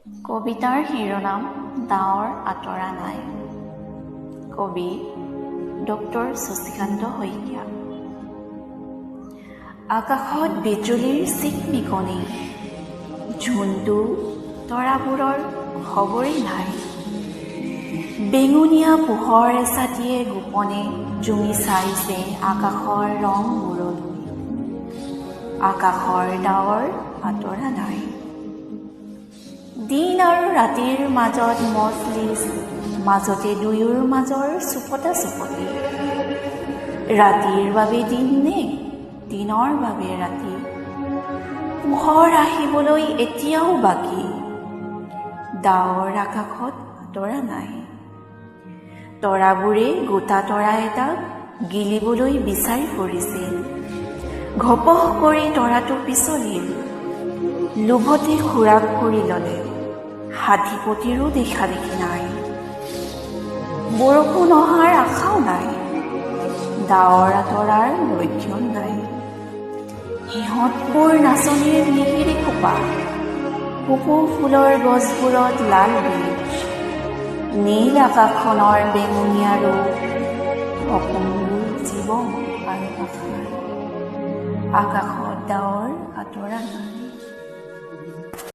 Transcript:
কবিতাৰ শিৰোনাম ডাৱৰ আঁতৰা নাই। কবি ডক্টৰ শশীকান্ত শইকীয়া। আকাশত বিজুলীৰ চিকমিকনি, ঝুণ্টু তৰাবোৰৰ খবৰেই নাই। বেঙুনীয়া পোহৰ এচাতিয়ে গোপনে জুমি চাইছে আকাশৰ ৰংবোৰলৈ। আকাশৰ ডাৱৰ আঁতৰা নাই। দিন আৰু ৰাতিৰ মাজত মজলিছ, মাজতে দুয়োৰ মাজৰ চুপতা চুপতি। ৰাতিৰ বাবে দিন নে দিনৰ বাবে ৰাতি, পোহৰ আহিবলৈ এতিয়াও বাকী। ডাৱৰ আকাশত আঁতৰা নাই। তৰাবোৰে গোটা তৰা এটাক গিলিবলৈ বিচাৰি ফুৰিছিল। ঘপহ কৰি তৰাটো পিছলিল, লোভতে খোৰাক কৰি ল'লে। হাতীপতিৰো দেখা দেখি নাই। বৰষুণ অহাৰ আশাও নাই। ডাৱৰ আঁতৰাৰ লক্ষণ নাই। সিহঁতবোৰ নাচনীৰ মিহিৰি খোপা, কপৌ ফুলৰ গছবোৰত লাল বীজ, নীল আকাশখনৰ বেঙুনীয়া ৰূপ, সপোনবোৰ জীৱন আৰু আশাৰ। আকাশত ডাৱৰ আঁতৰা নাই।